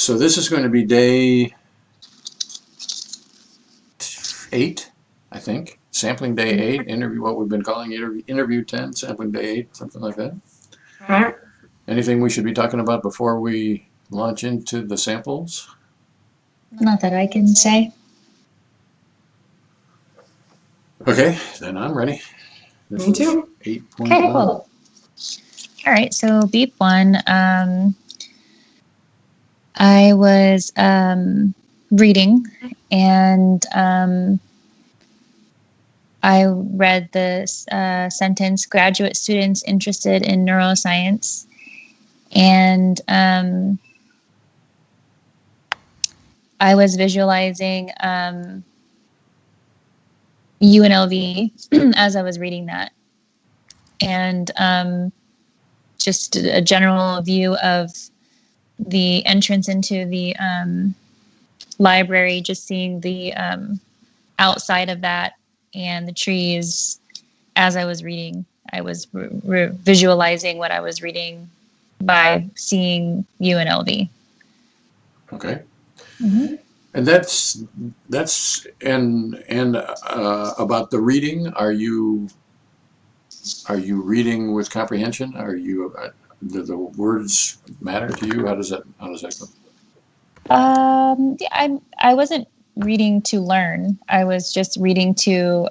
So this is going to be day 8, I think. Sampling day 8, interview, what we've been calling interview 10, sampling day 8, something like that. Right. Anything we should be talking about before we launch into the samples? Not that I can say. Okay, then I'm ready. This Me too. is 8.1. Okay, cool. All right, so beep 1. I was reading, and I read the sentence, graduate students interested in neuroscience, and I was visualizing UNLV as I was reading that, and just a general view of the entrance into the library, just seeing the outside of that and the trees as I was reading. I was visualizing what I was reading by seeing UNLV. Okay. Mm-hmm. And that's about the reading. Are you reading with comprehension? Are you do the words matter to you? How does that go? Yeah, I wasn't reading to learn. I was just reading to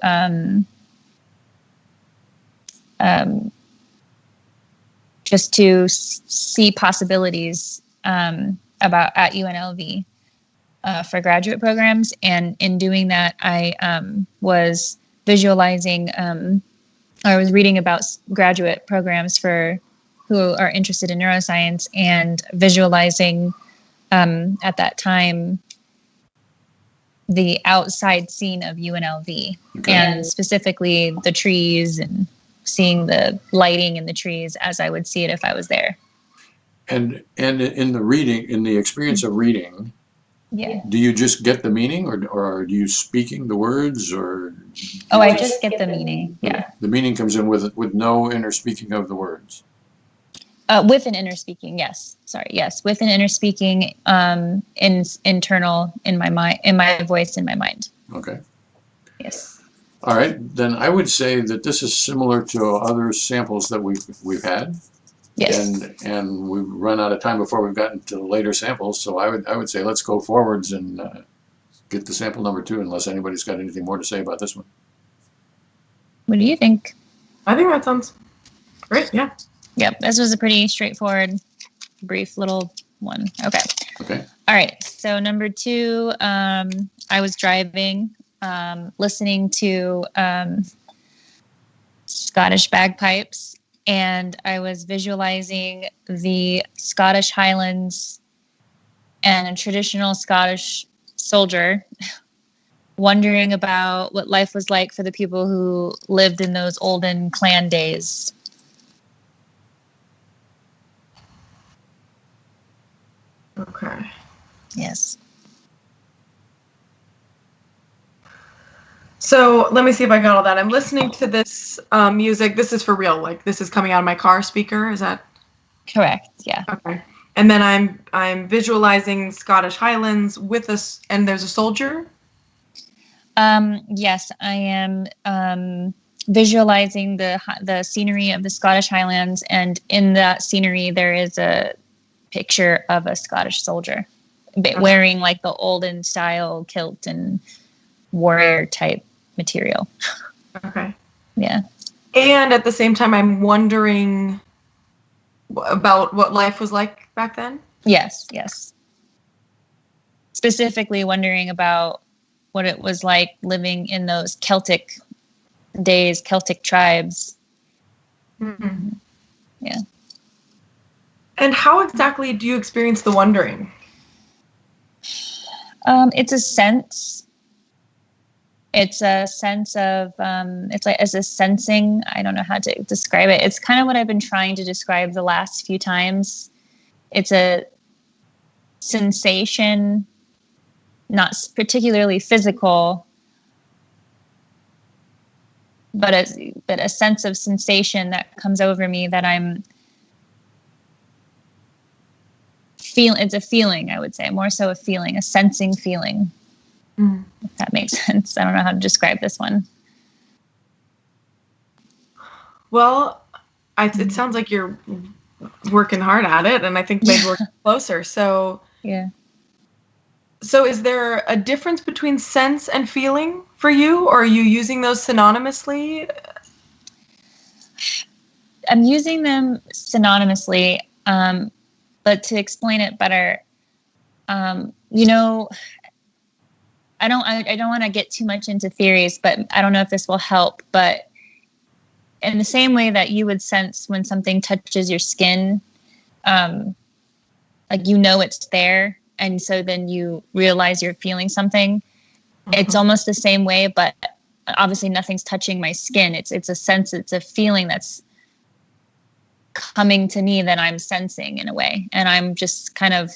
just to see possibilities about at UNLV for graduate programs, and in doing that, I was visualizing. I was reading about graduate programs for who are interested in neuroscience, and visualizing at that time the outside scene of UNLV, Okay. and specifically the trees, and seeing the lighting in the trees as I would see it if I was there. And in the reading, in the experience of reading, Yeah. do you just get the meaning, or are you speaking the words, or? Oh, I just get the meaning. Yeah. The meaning comes in with no inner speaking of the words. With an inner speaking, yes. Sorry, yes, with an inner speaking, internal in my mind, in my voice, in my mind. Okay. Yes. All right, then I would say that this is similar to other samples that we've had. Yes. And we've run out of time before we've gotten to the later samples, so I would say let's go forwards and get the sample number 2, unless anybody's got anything more to say about this one. What do you think? I think that sounds great. Yeah. Yep, this was a pretty straightforward, brief little one. Okay. Okay. All right. So number 2, I was driving, listening to Scottish bagpipes, and I was visualizing the Scottish Highlands and a traditional Scottish soldier wondering about what life was like for the people who lived in those olden clan days. Okay. Yes. So let me see if I got all that. I'm listening to this music. This is for real. Like, this is coming out of my car speaker. Is that Correct? Yeah. okay? And then I'm visualizing Scottish Highlands with us, and there's a soldier. Yes, I am visualizing the scenery of the Scottish Highlands, and in that scenery there is a picture of a Scottish soldier wearing like the olden style kilt and warrior type material. Okay. Yeah. And at the same time, I'm wondering about what life was like back then. Yes. Yes. Specifically wondering about what it was like living in those Celtic days, Celtic tribes. Mm-hmm. Yeah. And how exactly do you experience the wondering? It's a sense. It's a sense of, it's a sensing. I don't know how to describe it. It's kind of what I've been trying to describe the last few times. It's a sensation, not particularly physical, but a sense of sensation that comes over me, that I'm it's a feeling, I would say, more so a feeling, a sensing feeling. If that makes sense. I don't know how to describe this one. Well, it sounds like you're working hard at it, and I think maybe we're closer. So Yeah. So is there a difference between sense and feeling for you, or are you using those synonymously? I'm using them synonymously, but to explain it better, you know, I don't want to get too much into theories, but I don't know if this will help. But in the same way that you would sense when something touches your skin, like you know it's there, and so then you realize you're feeling something. It's almost the same way, but obviously nothing's touching my skin. It's a sense, it's a feeling that's coming to me that I'm sensing in a way, and I'm just kind of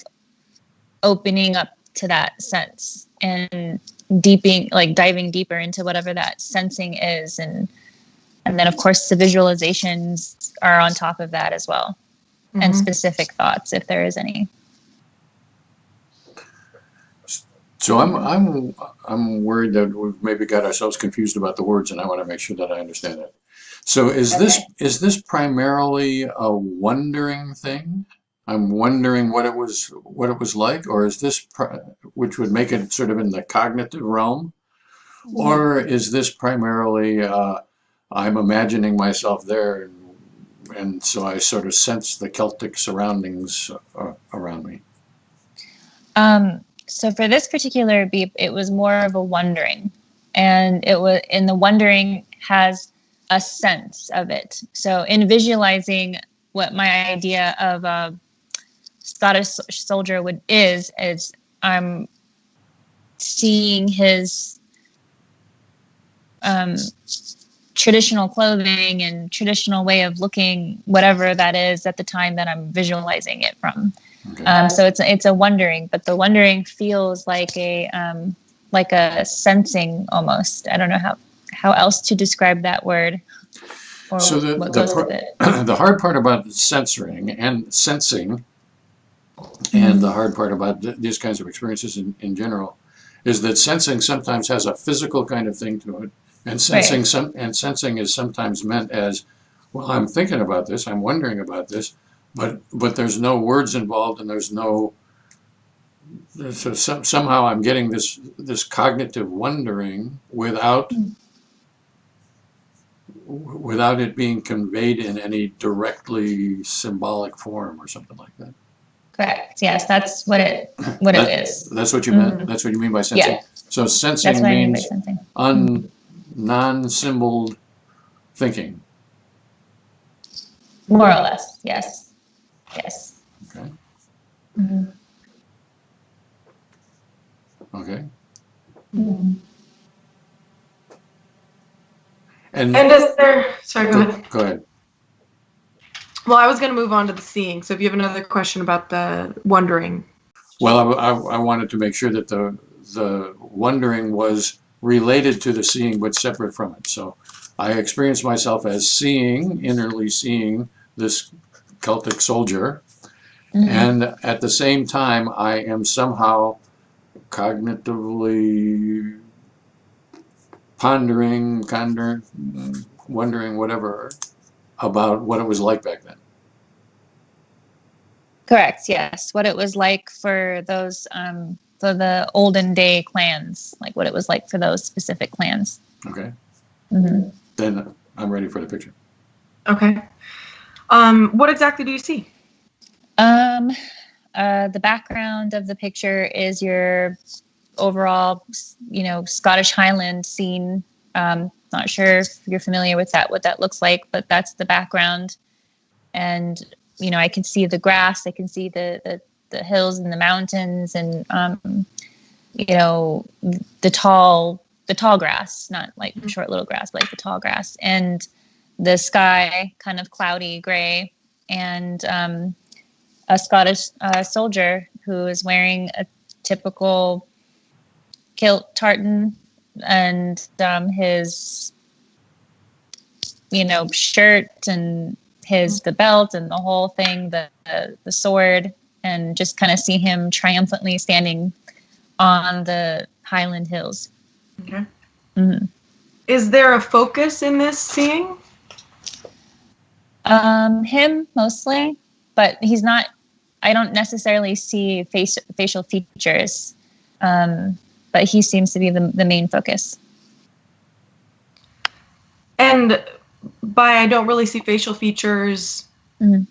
opening up to that sense and diving deeper into whatever that sensing is, and then of course the visualizations are on top of that as well, and specific thoughts if there is any. So I'm worried that we've maybe got ourselves confused about the words, and I want to make sure that I understand it. So is this primarily a wondering thing? I'm wondering what it was like, or is this which would make it sort of in the cognitive realm, or is this primarily I'm imagining myself there, and so I sort of sense the Celtic surroundings around me? So for this particular beep, it was more of a wondering, and the wondering has a sense of it. So in visualizing what my idea of a Scottish soldier is I'm seeing his traditional clothing and traditional way of looking, whatever that is at the time that I'm visualizing it from. Okay. So it's a wondering, but the wondering feels like a sensing almost. I don't know how else to describe that word. Or so what goes with it. The hard part about censoring and sensing, and the hard part about these kinds of experiences in general, is that sensing sometimes has a physical kind of thing to it, and sensing sensing is sometimes meant as, well, I'm thinking about this, I'm wondering about this, but there's no words involved, and there's no. So somehow I'm getting this cognitive wondering without it being conveyed in any directly symbolic form or something like that. Correct. Yes, that's what it is. That's what you meant. That's what you mean by sensing. Yeah. So sensing means non-symboled thinking. More or less. Yes. Yes. Okay. Mm-hmm. Okay. Mm-hmm. And is there? Sorry, go ahead. Go ahead. Well, I was going to move on to the seeing. So if you have another question about the wondering. Well, I wanted to make sure that the wondering was related to the seeing, but separate from it. So I experienced myself as innerly seeing this Celtic soldier, and at the same time, I am somehow cognitively pondering, wondering, whatever, about what it was like back then. Correct. Yes, what it was like for those for the olden day clans, like what it was like for those specific clans. Okay. Mm-hmm. Then I'm ready for the picture. Okay. What exactly do you see? The background of the picture is your overall, Scottish Highland scene. Not sure if you're familiar with what that looks like, but that's the background. And, I can see the grass, I can see the hills and the mountains, and, the tall grass, not like short little grass, but like the tall grass, and the sky kind of cloudy gray, and a Scottish soldier who is wearing a typical kilt tartan, and his shirt and the belt and the whole thing, the sword, and just kind of see him triumphantly standing on the Highland Hills. Okay. Mm-hmm. Is there a focus in this seeing? Him mostly, but he's not. I don't necessarily see facial features, but he seems to be the main focus. And by I don't really see facial features, Mm-hmm.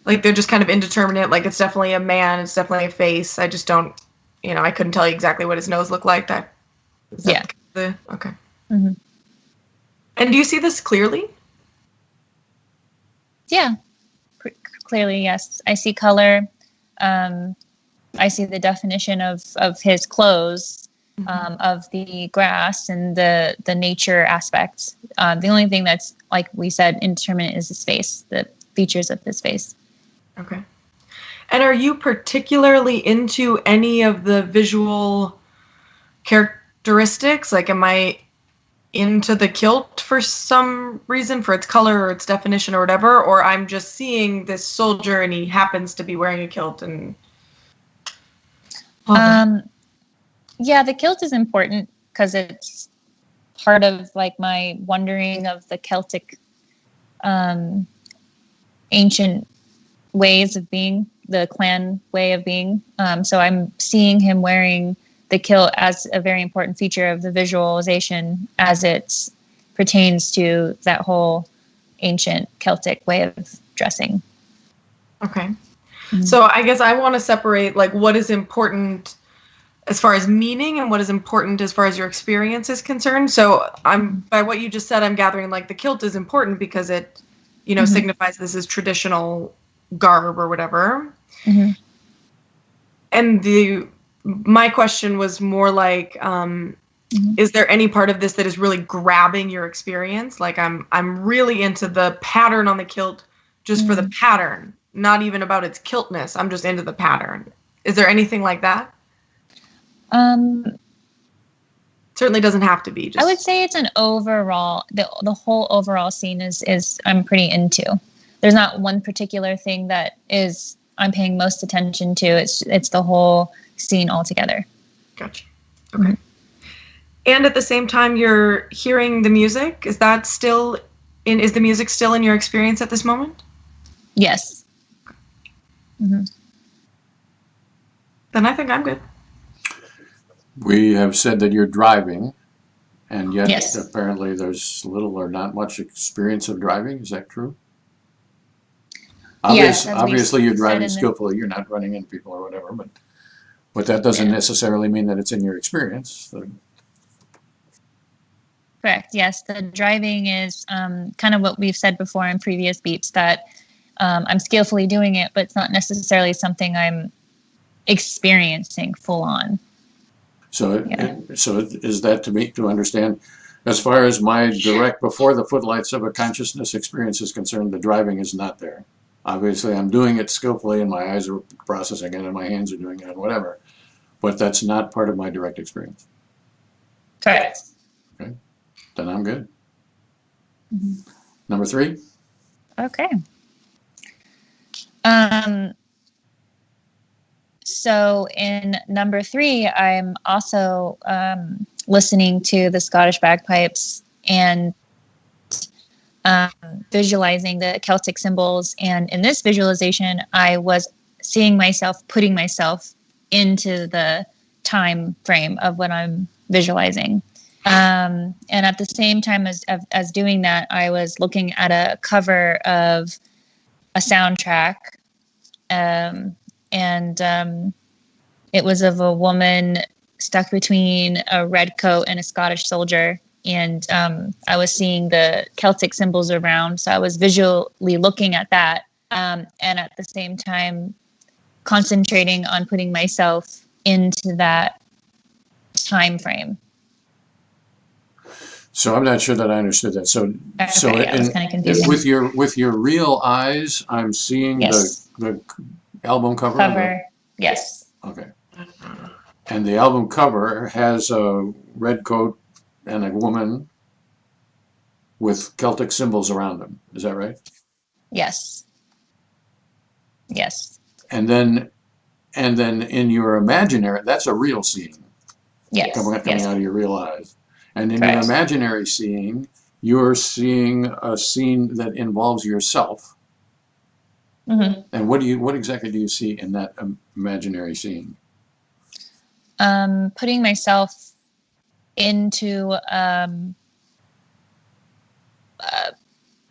like they're just kind of indeterminate. Like it's definitely a man, it's definitely a face. I just don't, I couldn't tell you exactly what his nose looked like. Okay. Mm-hmm. And do you see this clearly? Yeah, clearly, yes. I see color. I see the definition of his clothes, of the grass and the nature aspects. The only thing that's, like we said, indeterminate is his face, the features of his face. Okay. And are you particularly into any of the visual characteristics? Like, am I into the kilt for some reason, for its color or its definition or whatever? Or I'm just seeing this soldier and he happens to be wearing a kilt and... Yeah, the kilt is important because it's part of like my wondering of the Celtic ancient ways of being, the clan way of being. So I'm seeing him wearing the kilt as a very important feature of the visualization as it pertains to that whole ancient Celtic way of dressing. Okay. Mm-hmm. So I guess I want to separate like what is important as far as meaning and what is important as far as your experience is concerned. So by what you just said, I'm gathering like the kilt is important because it, signifies this is traditional garb or whatever. Mm-hmm. And my question was more like, is there any part of this that is really grabbing your experience? Like I'm really into the pattern on the kilt just for the pattern, not even about its kiltness. I'm just into the pattern. Is there anything like that? Certainly doesn't have to be. I would say it's an overall, the whole overall scene is I'm pretty into. There's not one particular thing that is I'm paying most attention to. It's the whole scene altogether. Gotcha. Okay. And at the same time, you're hearing the music. Is the music still in your experience at this moment? Yes. Mm-hmm. Then I think I'm good. We have said that you're driving, and yet Yes. apparently there's little or not much experience of driving. Is that true? Yes, Obviously you're driving skillfully. You're not running into people or whatever, but that doesn't necessarily mean that it's in your experience. So. Correct. Yes, the driving is kind of what we've said before in previous beeps, that I'm skillfully doing it, but it's not necessarily something I'm experiencing full on. So is that to understand, as far as my direct before the footlights of a consciousness experience is concerned, the driving is not there. Obviously, I'm doing it skillfully, and my eyes are processing it, and my hands are doing it, and whatever. But that's not part of my direct experience. Correct. Okay, then I'm good. Mm-hmm. Number 3. Okay. So in number 3, I'm also listening to the Scottish bagpipes and visualizing the Celtic symbols. And in this visualization, I was seeing myself, putting myself into the time frame of what I'm visualizing. And at the same time as doing that, I was looking at a cover of a soundtrack. It was of a woman stuck between a red coat and a Scottish soldier. And I was seeing the Celtic symbols around. So I was visually looking at that. And at the same time, concentrating on putting myself into that time frame. So I'm not sure that I understood that. So it was kind of confusing. with your real eyes, I'm seeing the album cover. Yes. Okay. And the album cover has a red coat and a woman with Celtic symbols around them. Is that right? Yes. Yes. And then And then in your imaginary, that's a real seeing Yes. coming Yes. out of your real eyes. And in your Correct. imaginary seeing, you're seeing a scene that involves yourself. Mm-hmm. And what exactly do you see in that imaginary scene? Putting myself into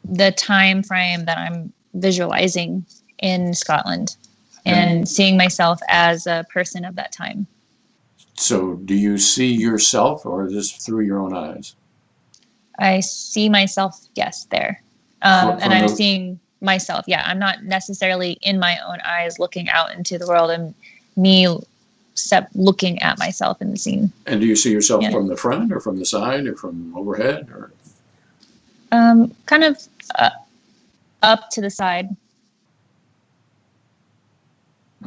the time frame that I'm visualizing in Scotland, and seeing myself as a person of that time. So do you see yourself, or is this through your own eyes? I see myself, yes, there. And I'm seeing myself. Yeah, I'm not necessarily in my own eyes looking out into the world, and me looking at myself in the scene. And do you see yourself from the front, or from the side, or from overhead, or? Kind of up to the side.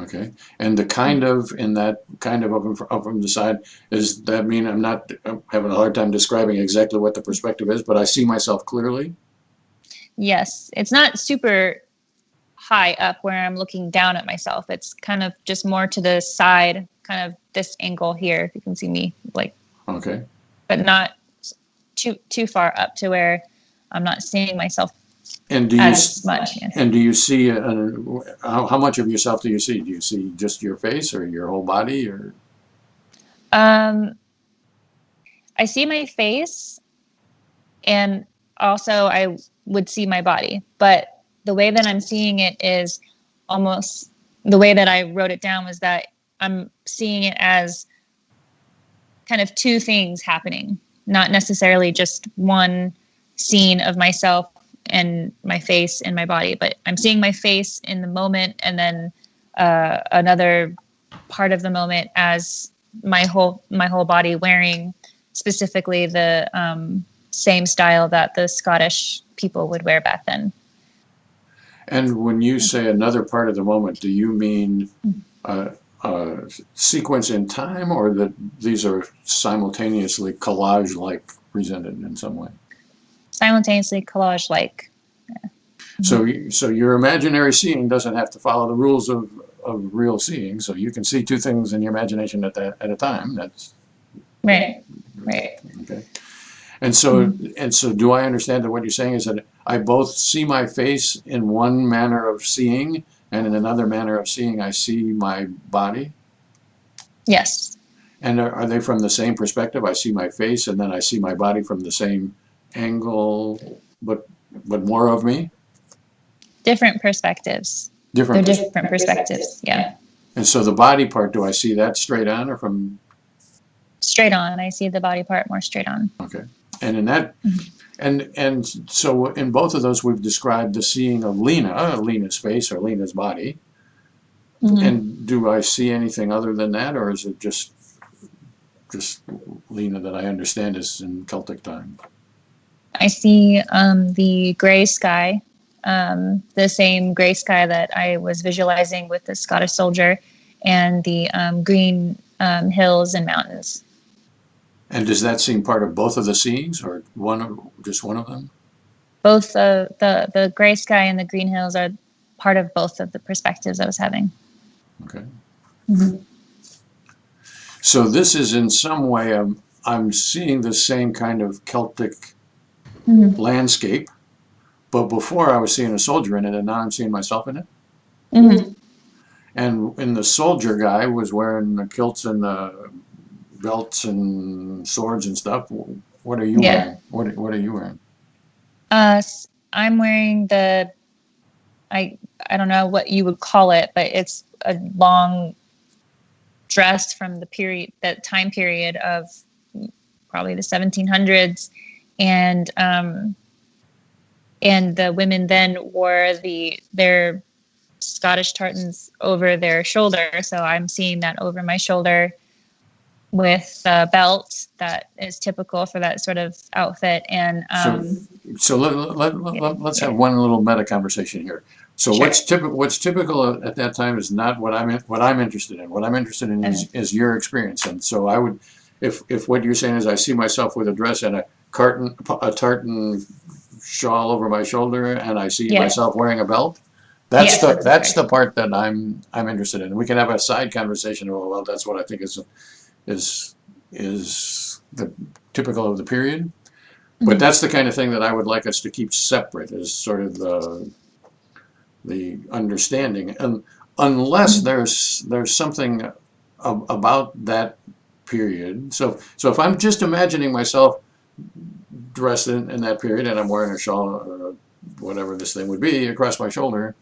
Okay. And the kind of, in that kind of up from the side, does that mean I'm having a hard time describing exactly what the perspective is, but I see myself clearly? Yes. It's not super high up where I'm looking down at myself. It's kind of just more to the side, kind of this angle here, if you can see me, like. Okay. But not too far up to where I'm not seeing myself as much. Yes. And do you see, how much of yourself do you see? Do you see just your face, or your whole body, or? I see my face, and also I would see my body. But the way that I'm seeing it is almost, the way that I wrote it down was that I'm seeing it as kind of two things happening, not necessarily just one scene of myself and my face and my body, but I'm seeing my face in the moment, and then another part of the moment as my whole body wearing specifically the same style that the Scottish people would wear back then. And when you say another part of the moment, do you mean sequence in time, or that these are simultaneously collage-like presented in some way? Simultaneously collage-like. Yeah. So your imaginary seeing doesn't have to follow the rules of real seeing. So you can see two things in your imagination at a time. That's right. Okay. And so do I understand that what you're saying is that I both see my face in one manner of seeing, and in another manner of seeing I see my body? Yes. And are they from the same perspective? I see my face, and then I see my body from the same angle, but more of me? Different perspectives. They're different perspectives, yeah. And so the body part, do I see that straight on, or from? Straight on. I see the body part more straight on. Okay. And in that, and so in both of those, we've described the seeing of Lena's face or Lena's body. Mm-hmm. And do I see anything other than that, or is it just Lena that I understand is in Celtic time? I see the gray sky, the same gray sky that I was visualizing with the Scottish soldier, and the green hills and mountains. And does that seem part of both of the scenes, or just one of them? Both the gray sky and the green hills are part of both of the perspectives I was having. Okay. Mm-hmm. So this is in some way, I'm seeing the same kind of Celtic landscape, but before I was seeing a soldier in it, and now I'm seeing myself in it. Mm-hmm. And the soldier guy was wearing the kilts and the belts and swords and stuff. What are you wearing? What are you wearing? I'm wearing I don't know what you would call it, but it's a long dress from that time period of probably the 1700s, and the women then wore their Scottish tartans over their shoulder. So I'm seeing that over my shoulder with a belt that is typical for that sort of outfit. And so let's have one little meta conversation here. So sure. What's typical at that time is not what I'm interested in. What I'm interested in is your experience. And so I would, if what you're saying is I see myself with a dress and a tartan shawl over my shoulder, and I see myself wearing a belt, That's Yes, the that's that's fair. the part that I'm interested in. We can have a side conversation. Oh, well, that's what I think is the typical of the period. But Mhm. that's the kind of thing that I would like us to keep separate, is sort of the understanding, and unless Mhm. there's something about that period. So if I'm just imagining myself dressed in that period and I'm wearing a shawl or whatever this thing would be across my shoulder,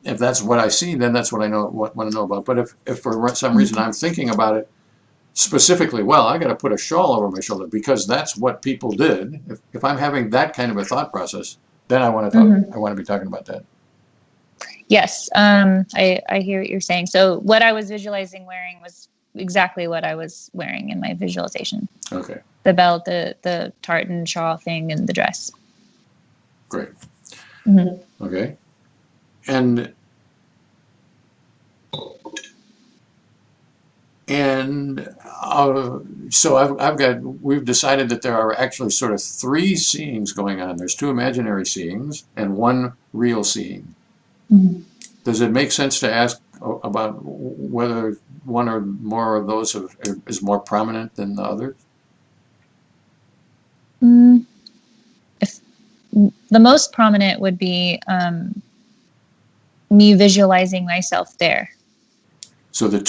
if that's what I see, then that's what I want to know about. But if for some reason Mhm. I'm thinking about it specifically, well, I got to put a shawl over my shoulder because that's what people did. If I'm having that kind of a thought process, then I want to talk. Mhm. I want to be talking about that. Yes, I hear what you're saying. So what I was visualizing wearing was exactly what I was wearing in my visualization. Okay, The belt, the tartan shawl thing, and the dress. great. Hmm. Okay, and and so we've decided that there are actually sort of three seeings going on. There's two imaginary seeings and one real seeing. Hmm. Does it make sense to ask about whether one or more of those is more prominent than the other? Mm, if the most prominent would be me visualizing myself there. So those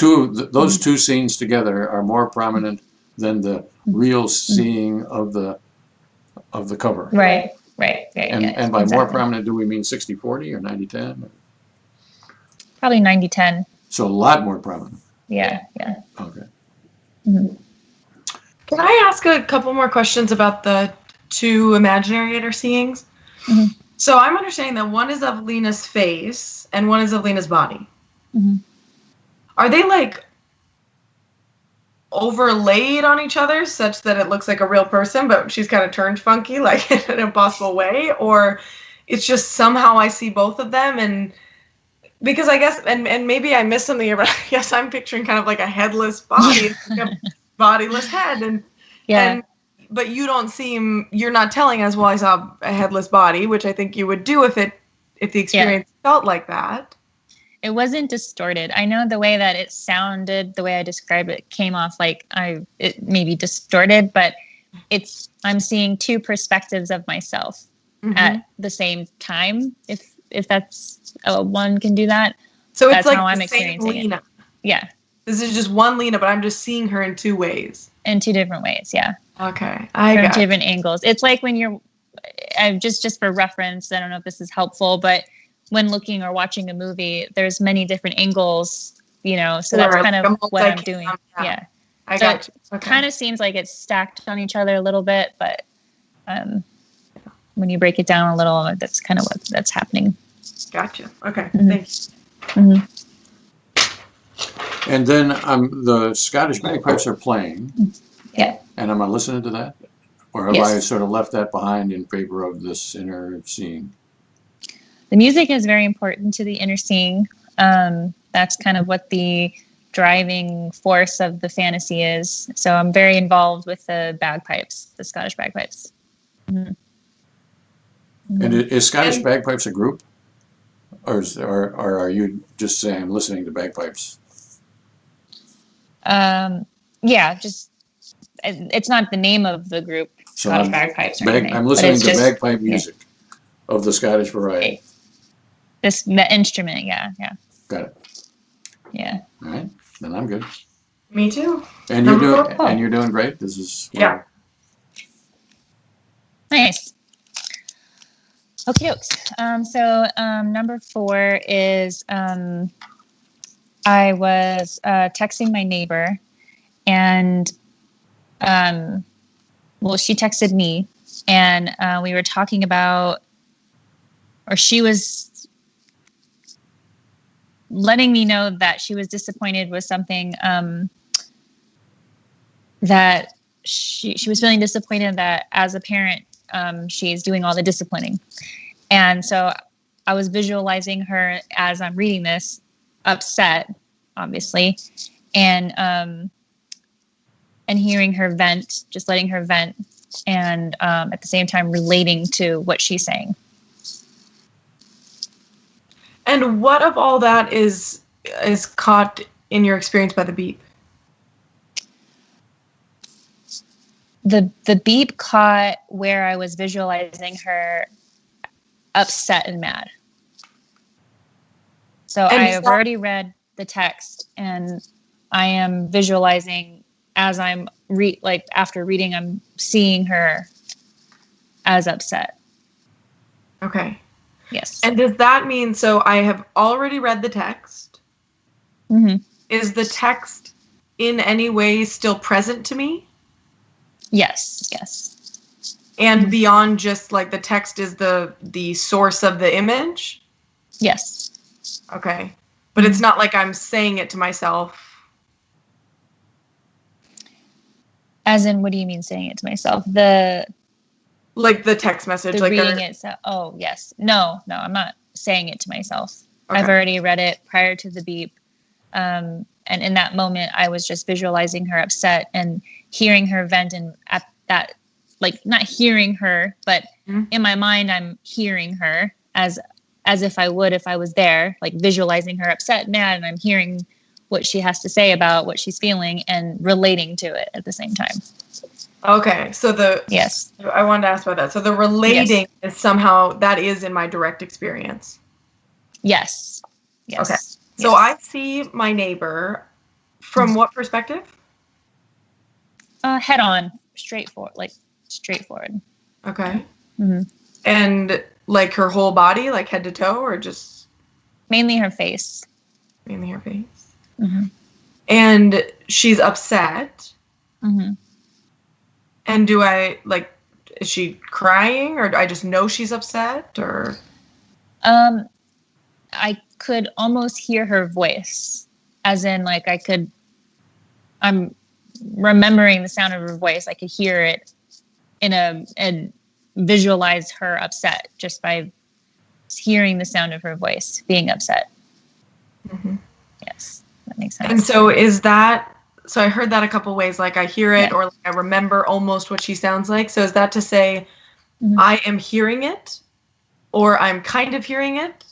Mhm. two scenes together are more prominent than the real Mhm. seeing of the cover. Right, right, right. Yes, And by more exactly. prominent, do we mean 60-40 or 90-10? Probably 90-10. So a lot more prominent. Yeah, yeah. Okay. Mhm. Can I ask a couple more questions about the two imaginary inner seeings? Mhm. So I'm understanding that one is of Lena's face and one is of Lena's body. Mhm. Are they like overlaid on each other such that it looks like a real person, but she's kind of turned funky, like in an impossible way? Or it's just somehow I see both of them, and because I guess, and maybe I missed something here, but I guess I'm picturing kind of like a headless body, like a bodiless head, Yeah. and but you don't seem, you're not telling us, well, I saw a headless body, which I think you would do if the Yeah. experience felt like that. It wasn't distorted. I know the way that it sounded, the way I described it, came off like it maybe distorted, but I'm seeing two perspectives of myself Mm-hmm. at the same time. If that's one can do that, So it's that's how like the I'm same experiencing it. Lena. Yeah, This is just one Lena, but I'm just seeing her in two ways. in two different ways. Yeah, Okay, I from got two it. different angles. It's like when you're, just for reference. I don't know if this is helpful, but when looking or watching a movie, there's many different angles. So that's Or kind like of a what I'm multicam. doing. Yeah, Yeah. I So got it you. Okay. kind of seems like it's stacked on each other a little bit, but um, when you break it down a little, that's kind of that's happening. Gotcha. Okay. Mhm. Thanks. Mhm. And then the Scottish bagpipes are playing, Yeah. and am I listening to that? Or have I Yes. sort of left that behind in favor of this inner seeing? The music is very important to the inner seeing. That's kind of what the driving force of the fantasy is. So I'm very involved with the bagpipes, the Scottish bagpipes. Mhm. And Mhm. is Scottish And bagpipes a group? Or are you just saying I'm listening to bagpipes? Yeah, just it's not the name of the group, So Scottish bagpipes or anything, I'm but listening it's to just bagpipe yeah, music of the Scottish variety. the instrument. Yeah, yeah, Got it. yeah. All right, then I'm good. me too. And Number 4. you're doing great. This is Yeah. Nice. Okay, dokes. So number 4 is I was texting my neighbor, and well, she texted me, and we were talking about, or she was letting me know that she was disappointed with something, that she was feeling disappointed that as a parent, she's doing all the disciplining. And so I was visualizing her as I'm reading this, upset, obviously, and hearing her vent, just letting her vent, and at the same time relating to what she's saying. And what of all that is caught in your experience by the beep? The beep caught where I was visualizing her upset and mad. So I have already read the text, and I am visualizing as I'm after reading, I'm seeing her as upset. Okay. Yes. And does that mean, so I have already read the text. Mm-hmm. Is the text in any way still present to me? Yes. Yes. And beyond just like the text is the source of the image? Yes. Okay. But it's not like I'm saying it to myself. As in, what do you mean saying it to myself? Like the text message. The like reading it. Oh, yes. No, I'm not saying it to myself. Okay. I've already read it prior to the beep. And in that moment, I was just visualizing her upset and hearing her vent, and at that, like, not hearing her, but in my mind, I'm hearing her as if I would if I was there, like visualizing her upset, mad, and I'm hearing what she has to say about what she's feeling and relating to it at the same time. Okay, so yes, I wanted to ask about that. So the relating is somehow, that is in my direct experience. Yes. Okay. So I see my neighbor from what perspective? Head on, straightforward. Okay. Mm-hmm. And like her whole body, like head to toe, or just mainly her face? Mainly her face. Mm-hmm. And she's upset. Mm-hmm. And do I, like, is she crying, or do I just know she's upset, or? I could almost hear her voice, as in, like, I'm remembering the sound of her voice. I could hear it and visualize her upset just by hearing the sound of her voice being upset. Mm-hmm. Yes, that makes sense. And so so I heard that a couple ways, like I hear it, or like I remember almost what she sounds like. So is that to say I am hearing it, or I'm kind of hearing it,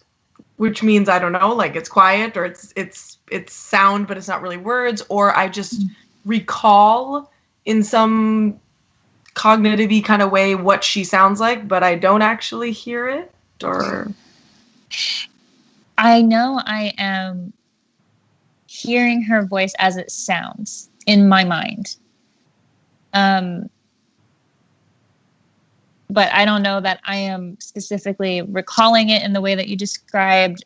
which means, I don't know, like it's quiet, or it's sound, but it's not really words, or I just recall in some cognitive-y kind of way what she sounds like, but I don't actually hear it, or? I know I am hearing her voice as it sounds in my mind. But I don't know that I am specifically recalling it in the way that you described,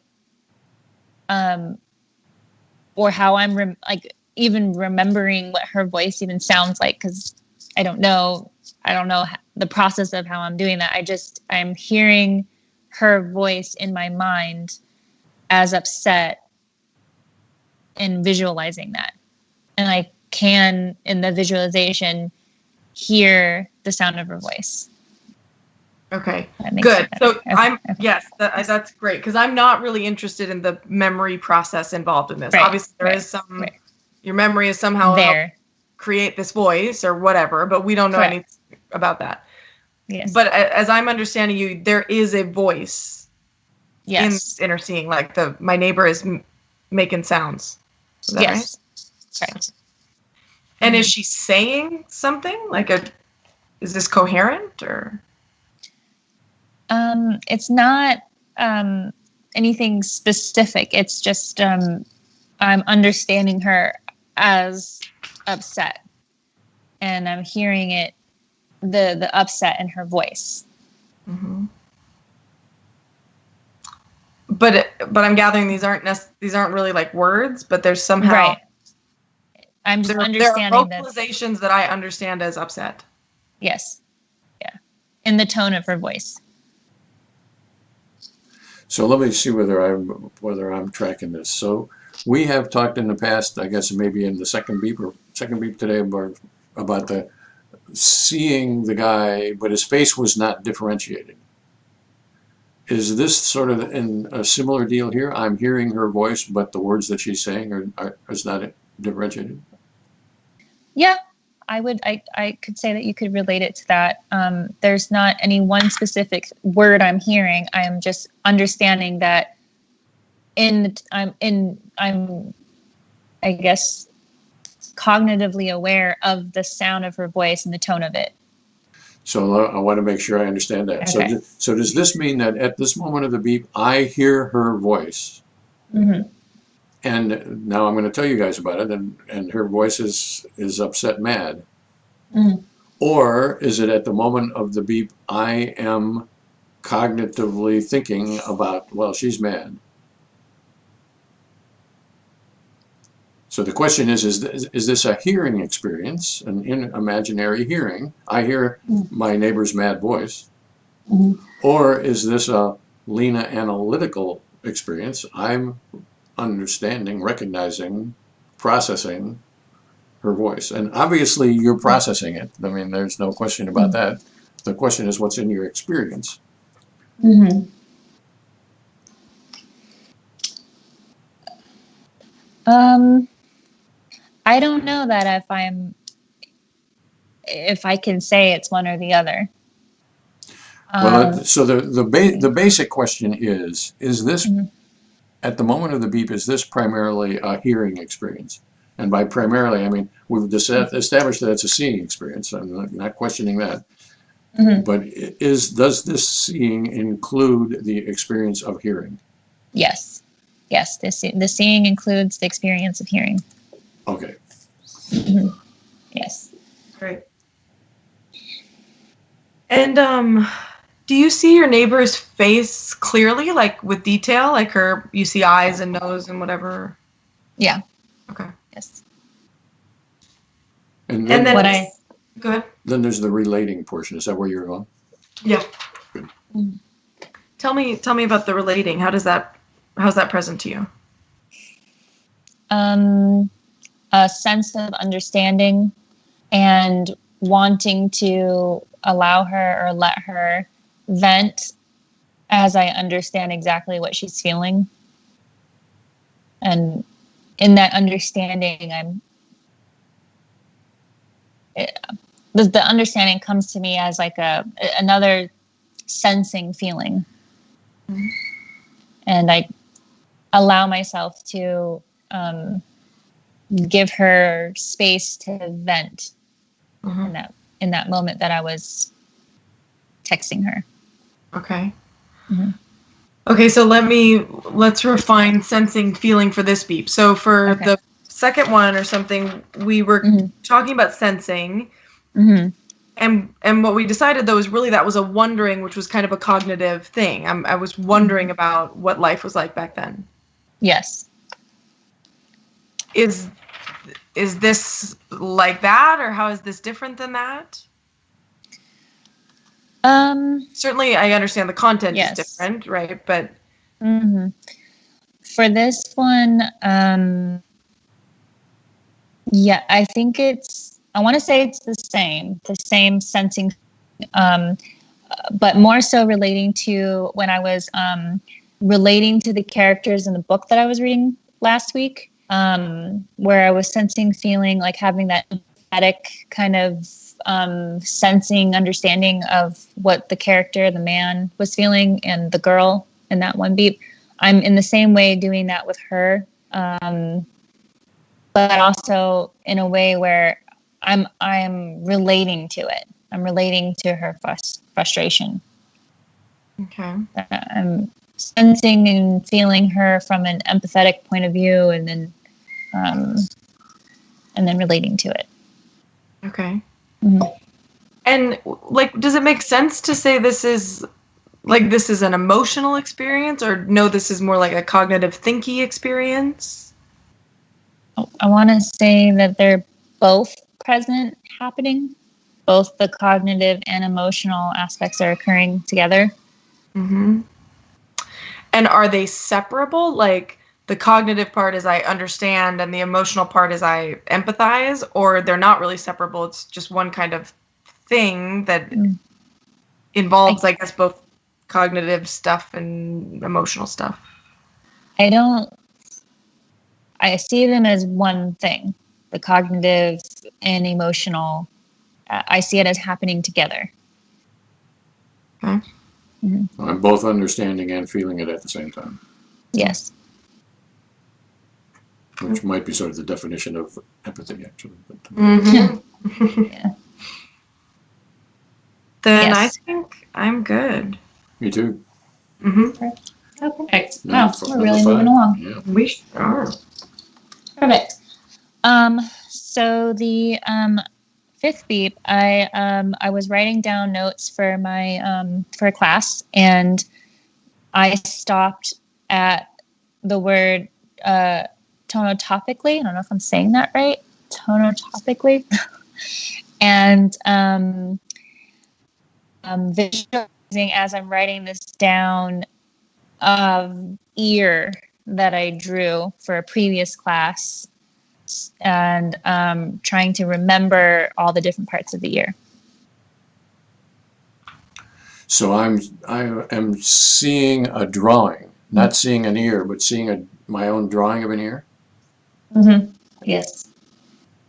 or how I'm even remembering what her voice even sounds like, because I don't know the process of how I'm doing that. I'm hearing her voice in my mind as upset and visualizing that. And I can, in the visualization, hear the sound of her voice. Okay, good. So that's great, because I'm not really interested in the memory process involved in this. Obviously, there is some, your memory is somehow there, create this voice or whatever, but we don't know anything about that. Yes. But as I'm understanding you, there is a voice in inner seeing, like my neighbor is making sounds. Is that right? Correct. And is she saying something? Is this coherent, or? It's not anything specific. It's just I'm understanding her as upset, and I'm hearing it, the upset in her voice. Mm-hmm. But I'm gathering these aren't really like words, but there's somehow I'm just understanding there are vocalizations that I understand as upset. Yes. Yeah. In the tone of her voice. So let me see whether I'm tracking this. So we have talked in the past, I guess maybe in the second beep today, about the seeing the guy, but his face was not differentiated. Is this sort of in a similar deal here? I'm hearing her voice, but the words that she's saying is not differentiated. Yeah, I could say that you could relate it to that. There's not any one specific word I'm hearing. I am just understanding that I'm I guess cognitively aware of the sound of her voice and the tone of it. So I want to make sure I understand that. Okay. So does this mean that at this moment of the beep, I hear her voice, Mm-hmm. and now I'm going to tell you guys about it, and her voice is upset, mad, Mm-hmm. or is it at the moment of the beep, I am cognitively thinking about, well, she's mad. So the question is this a hearing experience, an imaginary hearing? I hear my neighbor's mad voice. Mm-hmm. Or is this a Lena analytical experience? I'm understanding, recognizing, processing her voice. And obviously you're processing it. I mean, there's no question about that. The question is what's in your experience. Mm-hmm. I don't know that if I can say it's one or the other. Well, so the basic question is this, Mm-hmm. at the moment of the beep, is this primarily a hearing experience? And by primarily, I mean, we've established that it's a seeing experience. I'm not questioning that. Mm-hmm. But does this seeing include the experience of hearing? Yes. Yes. The seeing includes the experience of hearing. Okay. Mm-hmm. Yes. Great. And do you see your neighbor's face clearly, like with detail, like you see eyes and nose and whatever? Yeah. Okay. Yes. And then, go ahead. Then there's the relating portion. Is that where you're going? Yeah. Good. Tell me about the relating. How's that present to you? A sense of understanding and wanting to allow her or let her vent as I understand exactly what she's feeling. And in that understanding, the understanding comes to me as like another sensing feeling. Mm-hmm. And I allow myself to give her space to vent. Mm-hmm. in that moment that I was texting her. Okay. Mm-hmm. Okay, so let's refine sensing feeling for this beep. So for the second one or something, we were talking about sensing. Mm-hmm. And what we decided though is really that was a wondering, which was kind of a cognitive thing. I was wondering about what life was like back then. Yes. Is this like that, or how is this different than that? Certainly I understand the content is different, right? But for this one, yeah, I think I want to say it's the same sensing, but more so relating to when I was relating to the characters in the book that I was reading last week. Where I was sensing, feeling, like having that empathetic kind of sensing, understanding of what the character, the man, was feeling, and the girl in that one beep. I'm in the same way doing that with her, but also in a way where I'm relating to it. I'm relating to her frustration. Okay. I'm sensing and feeling her from an empathetic point of view, and then relating to it. Okay. Mm-hmm. And like, does it make sense to say this is an emotional experience, or no, this is more like a cognitive thinky experience? I want to say that they're both present, happening. Both the cognitive and emotional aspects are occurring together. Mm-hmm. And are they separable? Like the cognitive part is I understand and the emotional part is I empathize, or they're not really separable? It's just one kind of thing that involves, I guess, both cognitive stuff and emotional stuff. I see them as one thing, the cognitive and emotional. I see it as happening together. Okay. I'm both understanding and feeling it at the same time. Yes. which might be sort of the definition of empathy, actually. But, Yeah. Then Yes. I think I'm good. me too. Okay. Number Wow, f- we're number really 5. moving along. Yeah. We are. Perfect. So the fifth beep, I was writing down notes for my for a class, and I stopped at the word tonotopically. I don't know if I'm saying that right. Tonotopically, and visualizing as I'm writing this down ear that I drew for a previous class, and trying to remember all the different parts of the ear. So I am seeing a drawing, not seeing an ear, but seeing my own drawing of an ear. Mm-hmm. Yes.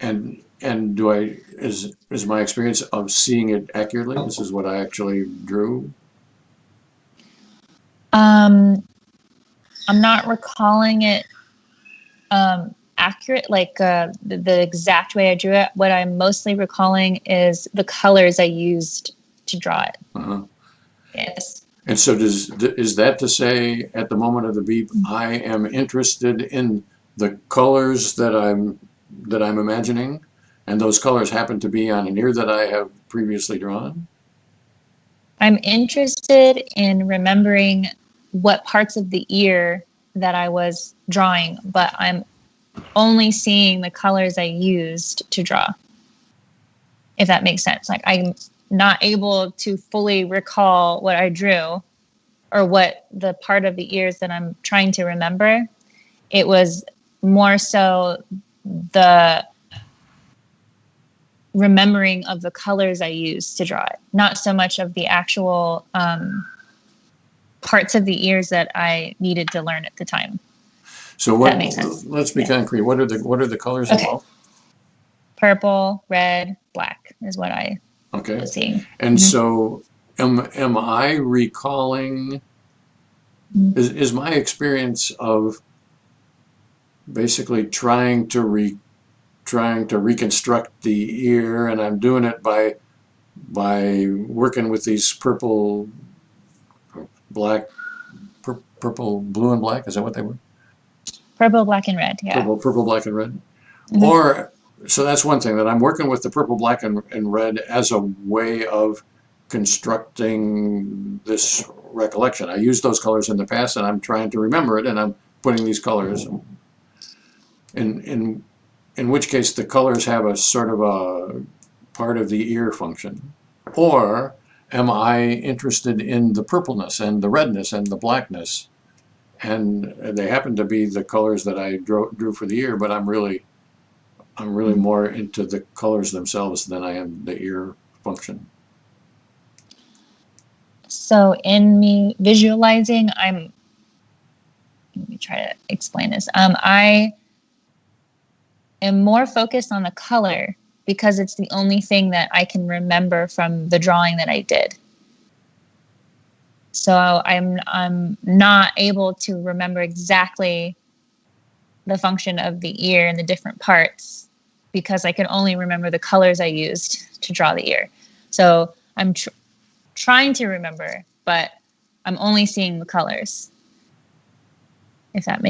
And is my experience of seeing it accurately? This is what I actually drew. I'm not recalling it accurate, like the exact way I drew it. What I'm mostly recalling is the colors I used to draw it. Uh-huh. Yes. And so is that to say at the moment of the beep, I am interested in the colors that I'm imagining, and those colors happen to be on an ear that I have previously drawn? I'm interested in remembering what parts of the ear that I was drawing, but I'm only seeing the colors I used to draw. If that makes sense. Like, I'm not able to fully recall what I drew or what the part of the ears that I'm trying to remember. It was more so the remembering of the colors I used to draw it, not so much of the actual parts of the ears that I needed to learn at the time. So That makes sense. let's be concrete. What are the colors involved? Purple, red, black is what I Okay. was seeing. And so am I recalling, is my experience of basically trying to reconstruct the ear, and I'm doing it by working with these purple, black, purple, blue and black, is that what they were? Purple, black, and red, yeah. Purple, black and red. Mhm. Or, so that's one thing, that I'm working with the purple, black, and red as a way of constructing this recollection. I used those colors in the past, and I'm trying to remember it, and I'm putting these colors in which case the colors have a sort of a part of the ear function. Or am I interested in the purpleness and the redness and the blackness, and they happen to be the colors that I drew for the ear, but I'm really more into the colors themselves than I am the ear function. So in me visualizing, let me try to explain this. I am more focused on the color because it's the only thing that I can remember from the drawing that I did. So I'm not able to remember exactly the function of the ear and the different parts because I can only remember the colors I used to draw the ear. So I'm trying to remember, but I'm only seeing the colors. If that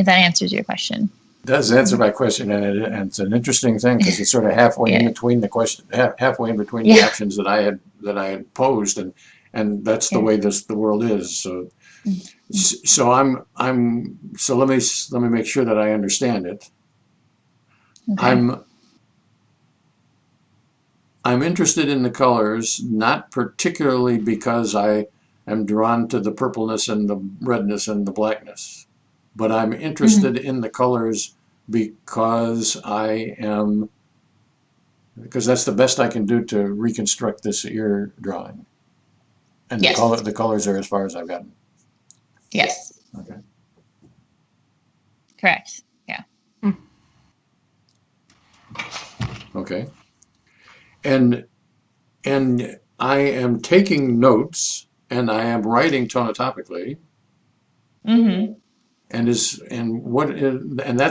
answers your question. It does answer my question, and it's an interesting thing because it's sort of halfway in between the question, halfway in between the actions that I had posed, and that's the way the world is. So, so let me make sure that I understand it. Okay. I'm interested in the colors, not particularly because I am drawn to the purpleness and the redness and the blackness, but I'm interested in the colors because that's the best I can do to reconstruct this ear drawing. And the colors are as far as I've gotten. Yes. Okay. Correct. Yeah. Okay. And I am taking notes and I am writing tonotopically. Mm-hmm. And that's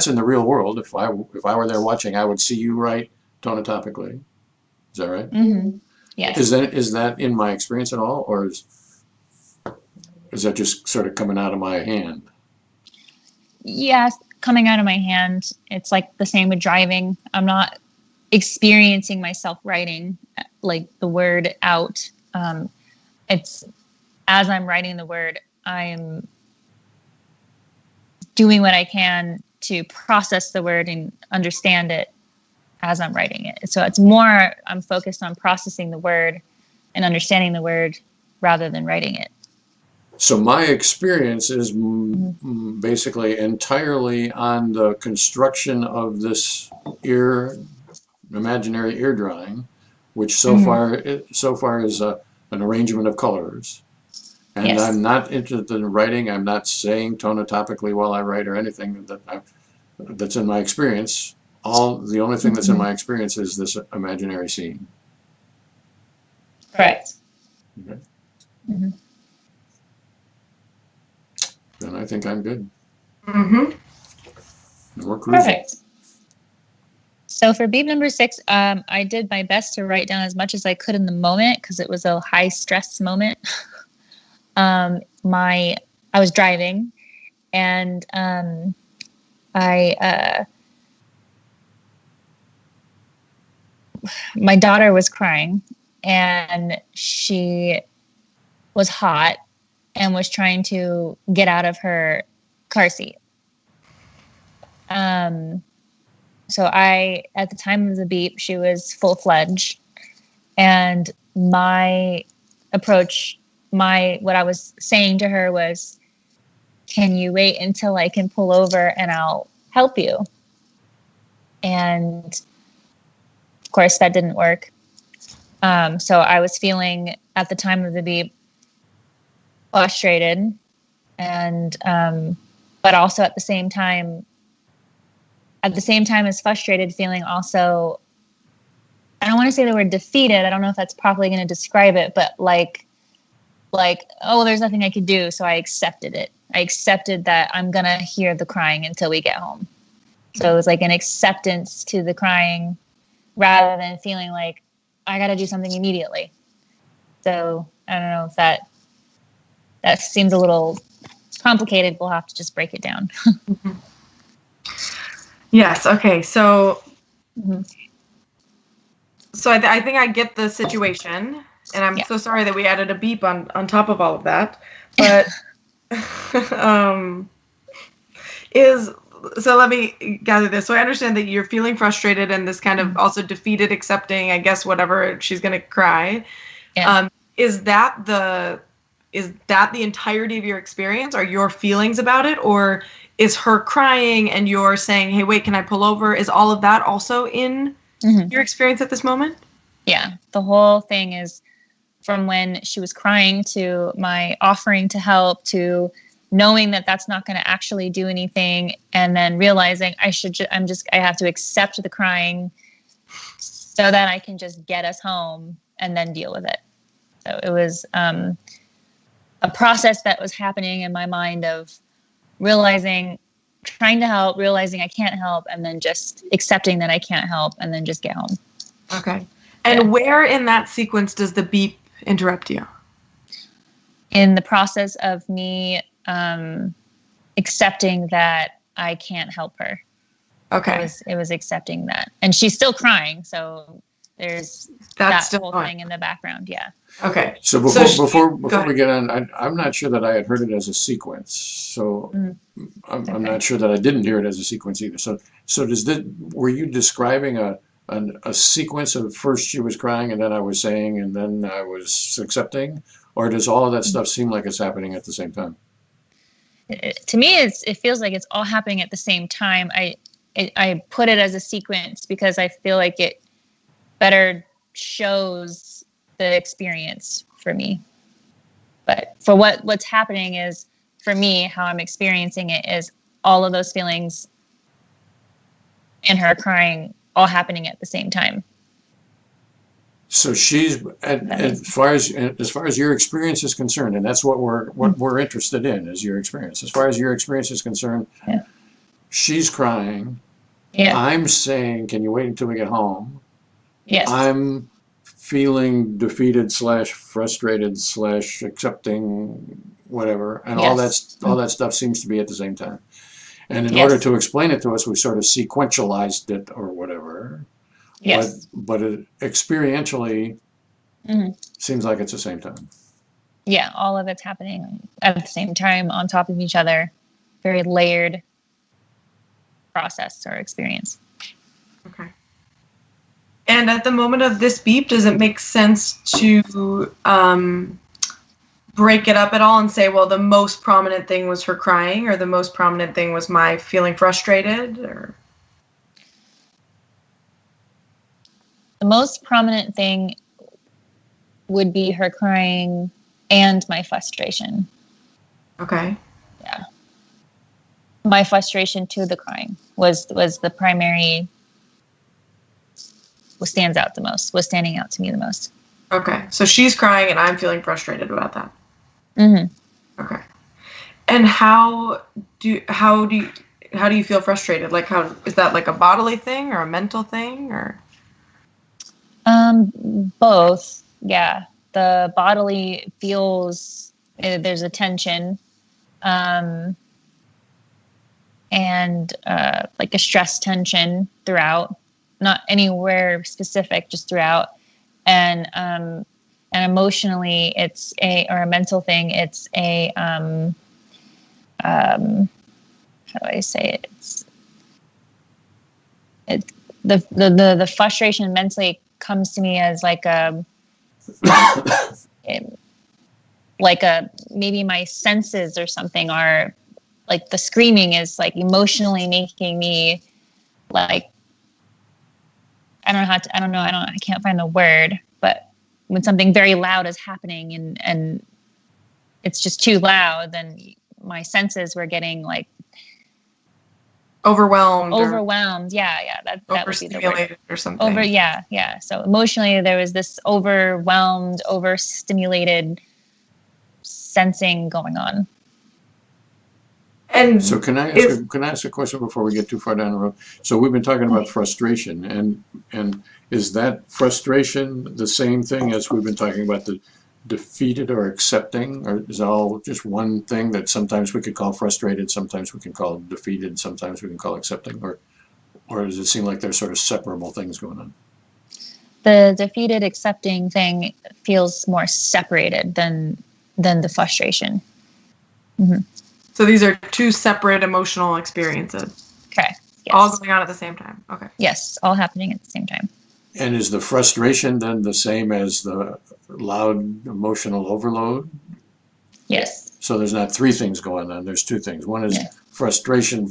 in the real world. If I were there watching, I would see you write tonotopically. Is that right? Mm-hmm. Yes. Is that in my experience at all, or is that just sort of coming out of my hand? Yeah, coming out of my hand. It's like the same with driving. I'm not experiencing myself writing like the word out. It's as I'm writing the word, I'm doing what I can to process the word and understand it as I'm writing it. So it's more, I'm focused on processing the word and understanding the word rather than writing it. So my experience is basically entirely on the construction of this imaginary ear drawing, which so far is an arrangement of colors. And Yes. I'm not interested in writing. I'm not saying tonotopically while I write or anything that's in my experience. The only thing that's in my experience is this imaginary scene. Correct. Okay. Mm-hmm. Then I think I'm good. Mm-hmm. We're cruising. Perfect. So for beep number 6, I did my best to write down as much as I could in the moment because it was a high stress moment. I was driving, and my daughter was crying, and she was hot and was trying to get out of her car seat. So at the time of the beep, she was full-fledged, and my approach, what I was saying to her was, can you wait until I can pull over and I'll help you? And of course that didn't work. So I was feeling at the time of the beep frustrated, and but also at the same time as frustrated, feeling also, I don't want to say the word defeated. I don't know if that's properly going to describe it, but like, oh, there's nothing I could do. So I accepted it. I accepted that I'm going to hear the crying until we get home. So it was like an acceptance to the crying rather than feeling like I got to do something immediately. So I don't know if that seems a little complicated. We'll have to just break it down. Mm-hmm. Yes. Okay. So, so I think I get the situation, and I'm so sorry that we added a beep on top of all of that. But so let me gather this. So I understand that you're feeling frustrated and this kind of also defeated, accepting, I guess, whatever, she's going to cry. Yeah. Is that the entirety of your experience? Are your feelings about it, or is her crying and you're saying, hey, wait, can I pull over? Is all of that also in your experience at this moment? Yeah. The whole thing is from when she was crying to my offering to help to knowing that that's not going to actually do anything, and then realizing I have to accept the crying so that I can just get us home and then deal with it. So it was a process that was happening in my mind of trying to help, realizing I can't help, and then just accepting that I can't help, and then just get home. Okay. And where in that sequence does the beep interrupt you? In the process of me accepting that I can't help her. Okay. It was accepting that. And she's still crying, so there's that whole thing in the background. Yeah. Okay. So before we get on, I'm not sure that I had heard it as a sequence. So I'm not sure that I didn't hear it as a sequence either. So were you describing a sequence of first she was crying and then I was saying and then I was accepting, or does all of that stuff seem like it's happening at the same time? To me, it feels like it's all happening at the same time. I put it as a sequence because I feel like it better shows the experience for me. But for what's happening is, for me, how I'm experiencing it is all of those feelings and her crying all happening at the same time. So she's as far as your experience is concerned, and that's what we're interested in is your experience. As far as your experience is concerned, Yeah. she's crying. Yeah. I'm saying, can you wait until we get home? Yes. I'm feeling defeated / frustrated / accepting whatever, and Yes. all that stuff seems to be at the same time. And in Yes. order to explain it to us, we sort of sequentialized it or whatever. Yes. But it experientially hmm seems like it's the same time. Yeah. All of it's happening at the same time on top of each other. Very layered process or experience. Okay. And at the moment of this beep, does it make sense to break it up at all and say, well, the most prominent thing was her crying, or the most prominent thing was my feeling frustrated? Or the most prominent thing would be her crying and my frustration. okay. Yeah. My frustration to the crying was the primary, was standing out to me the most. Okay. So she's crying and I'm feeling frustrated about that. Mm-hmm. Okay. And how do you feel frustrated? Like, how is that, like a bodily thing or a mental thing, or? Both. Yeah. The bodily feels there's a tension, and like a stress tension throughout, not anywhere specific, just throughout. And emotionally, it's a mental thing. It's a how do I say it? The frustration mentally comes to me as like a maybe my senses or something are like, the screaming is like emotionally making me like, I can't find the word, but when something very loud is happening and it's just too loud, then my senses were getting like Overwhelmed. Yeah. That would be the word. Overstimulated or something. Yeah. So emotionally, there was this overwhelmed, overstimulated sensing going on. And so can I ask a question before we get too far down the road? So we've been talking about frustration, and is that frustration the same thing as we've been talking about the defeated or accepting, or is it all just one thing that sometimes we could call frustrated, sometimes we can call defeated, sometimes we can call accepting, or does it seem like there's sort of separable things going on? The defeated accepting thing feels more separated than the frustration. Mm-hmm. So these are two separate emotional experiences. Correct. Yes. All going on at the same time. Okay. Yes, all happening at the same time. And is the frustration then the same as the loud emotional overload? Yes. So there's not three things going on. There's two things. One is frustration,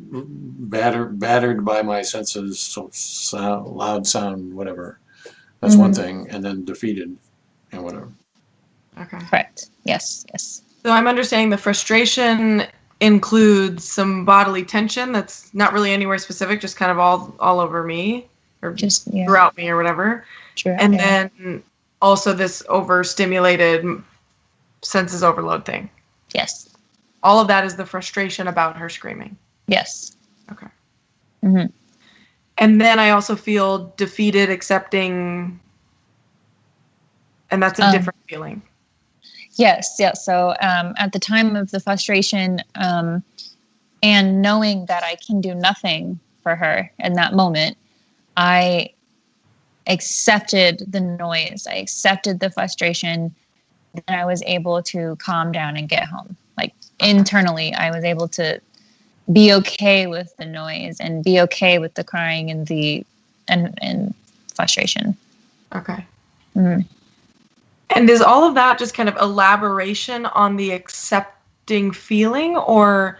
battered by my senses, so loud sound, whatever. That's one thing. And then defeated and whatever. Okay. Correct. Yes. So I'm understanding the frustration includes some bodily tension that's not really anywhere specific, just kind of all over me, or just throughout me or whatever. And then also this overstimulated senses overload thing. Yes. All of that is the frustration about her screaming. Yes. Okay. Mm-hmm. And then I also feel defeated, accepting, and that's a different feeling. Yes. So at the time of the frustration, and knowing that I can do nothing for her in that moment, I accepted the noise. I accepted the frustration. Then I was able to calm down and get home. Like internally, I was able to be okay with the noise and be okay with the crying and the and frustration. Okay. Mm-hmm. And is all of that just kind of elaboration on the accepting feeling, or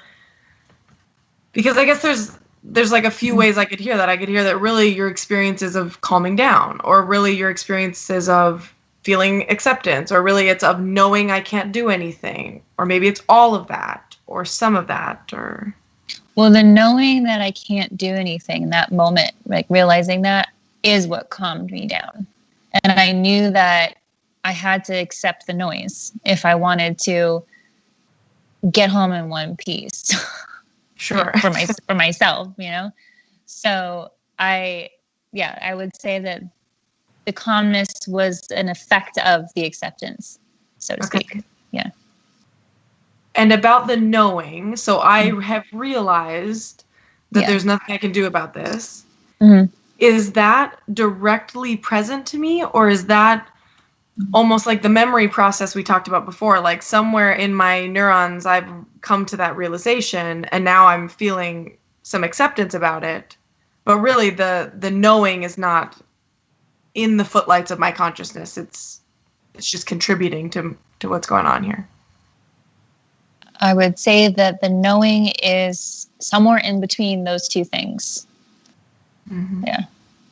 because I guess there's like a few ways I could hear that. I could hear that really your experiences of calming down, or really your experiences of feeling acceptance, or really it's of knowing I can't do anything, or maybe it's all of that or some of that, or. Well, the knowing that I can't do anything in that moment, like realizing that, is what calmed me down. And I knew that I had to accept the noise if I wanted to get home in one piece. Sure. for myself, So I would say that the calmness was an effect of the acceptance, so to speak. Yeah. And about the knowing, so I have realized that there's nothing I can do about this. Mm-hmm. Is that directly present to me, or is that almost like the memory process we talked about before? Like somewhere in my neurons, I've come to that realization, and now I'm feeling some acceptance about it. But really, the knowing is not in the footlights of my consciousness. It's just contributing to what's going on here. I would say that the knowing is somewhere in between those two things. Mm-hmm. Yeah.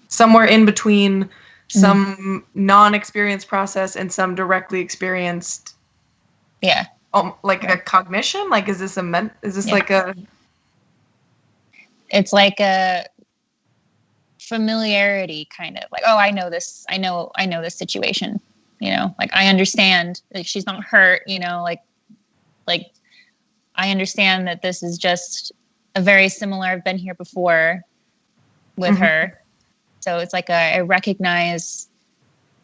Somewhere in between some non-experienced process and some directly experienced. Yeah. Like a cognition? Like, is this like a... It's like a familiarity kind of, like, oh, I know this. I know this situation, like I understand, like she's not hurt, like I understand that this is just a very similar, I've been here before with her. So it's like I recognize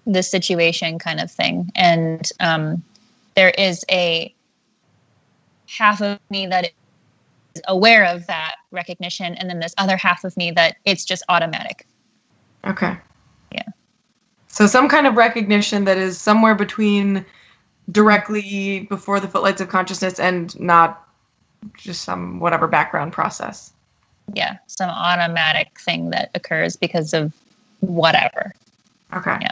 the situation kind of thing. And there is a half of me that is aware of that recognition. And then this other half of me that it's just automatic. Okay. Yeah. So some kind of recognition that is somewhere between directly before the footlights of consciousness and not just some whatever background process. Yeah, some automatic thing that occurs because of whatever. Okay. Yeah.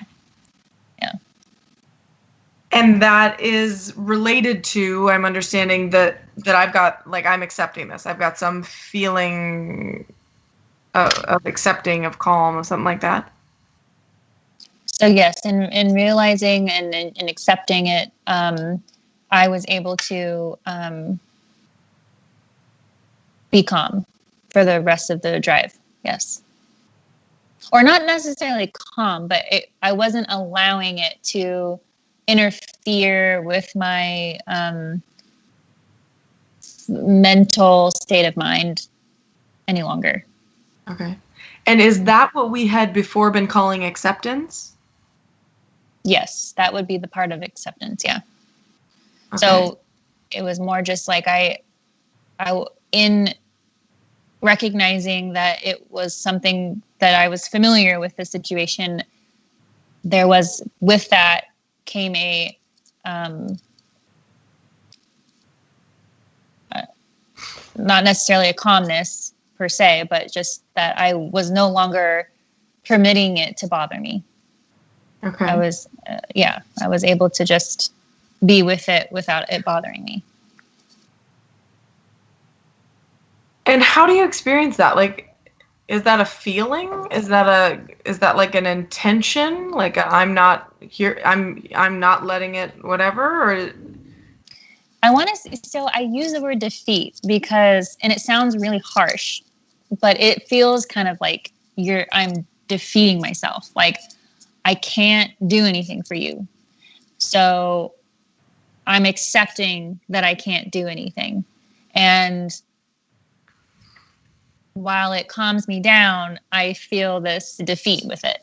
And that is related to, I'm understanding that I've got, like, I'm accepting this. I've got some feeling of accepting, of calm, or something like that. So yes, in realizing and in accepting it, I was able to be calm for the rest of the drive. Yes. Or not necessarily calm, but I wasn't allowing it to interfere with my mental state of mind any longer. Okay. And is that what we had before been calling acceptance? Yes, that would be the part of acceptance, yeah. Okay. So it was more just like I in recognizing that it was something that I was familiar with the situation, there was, with that came a not necessarily a calmness per se, but just that I was no longer permitting it to bother me. Okay. I was able to just be with it without it bothering me. And how do you experience that? Like, is that a feeling? Is that like an intention? Like, I'm not here, I'm not letting it whatever? Or I use the word defeat because, and it sounds really harsh, but it feels kind of like I'm defeating myself. Like, I can't do anything for you. So I'm accepting that I can't do anything. And while it calms me down, I feel this defeat with it.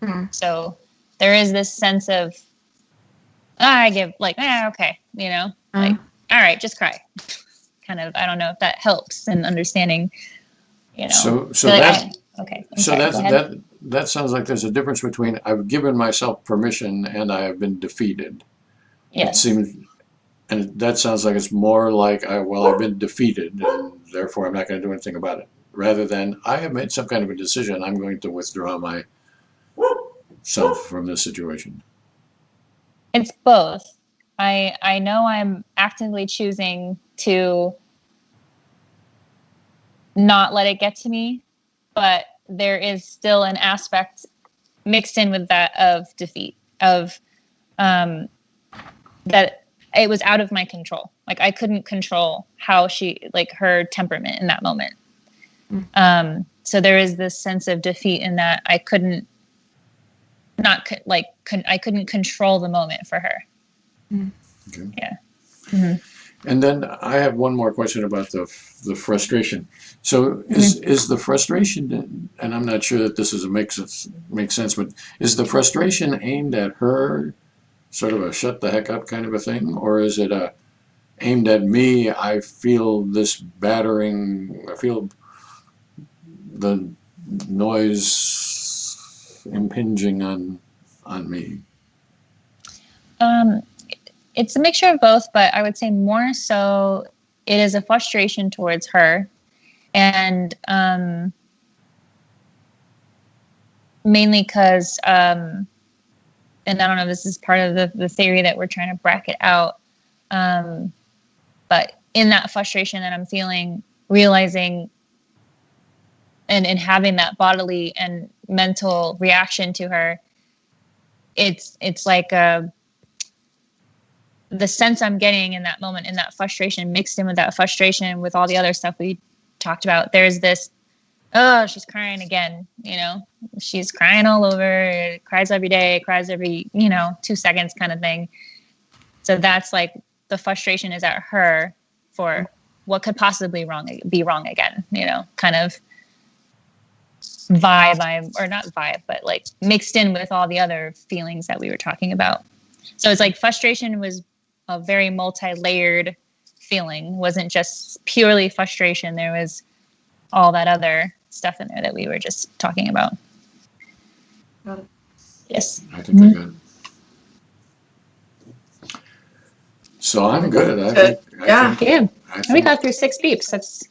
Mm-hmm. So there is this sense of, okay, like, all right, just cry. Kind of, I don't know if that helps in understanding, So that, that sounds like there's a difference between I've given myself permission and I have been defeated. Yes. It seems, and that sounds like it's more like I've been defeated and therefore I'm not going to do anything about it. Rather than I have made some kind of a decision, I'm going to withdraw myself from this situation. It's both. I know I'm actively choosing to not let it get to me, but there is still an aspect mixed in with that of defeat, of that it was out of my control. Like, I couldn't control how her temperament in that moment. So there is this sense of defeat in that I couldn't not I couldn't control the moment for her. Okay. Yeah. Mm-hmm. And then I have one more question about the frustration. So is the frustration, and I'm not sure that this makes sense, but is the frustration aimed at her, sort of a shut the heck up kind of a thing, or is it aimed at me? I feel this battering. I feel the noise impinging on me. It's a mixture of both, but I would say more so it is a frustration towards her. And mainly because, and I don't know if this is part of the theory that we're trying to bracket out, but in that frustration that I'm feeling, realizing and having that bodily and mental reaction to her, it's like the sense I'm getting in that moment, in that frustration, mixed in with that frustration with all the other stuff we talked about, there's this, oh, she's crying again, she's crying all over, cries every day, cries every, 2 seconds kind of thing. So that's like the frustration is at her for what could possibly be wrong again, kind of vibe, or not vibe, but like mixed in with all the other feelings that we were talking about. So it's like frustration was a very multi-layered feeling. It wasn't just purely frustration. There was all that other stuff in there that we were just talking about. Got it. Yes. I think I got it. So I'm good. I think We got through 6 beeps. That's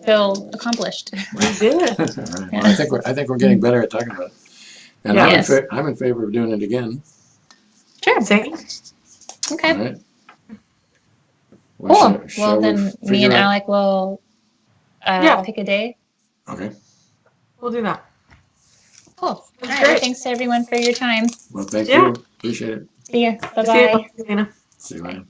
feel accomplished. We did. Right. Well, I think we're getting better at talking about it. And Yes. I'm in favor of doing it again. Sure. Same. Okay. All right. Cool. Shall Well, we then me figure and out- Alec will Yeah. pick a day. Okay. We'll do that. Cool. All That's right. great. Well, thanks to everyone for your time. Well, thank Yeah. you. Appreciate it. See ya. See you, Bye-bye. Lena. See you later.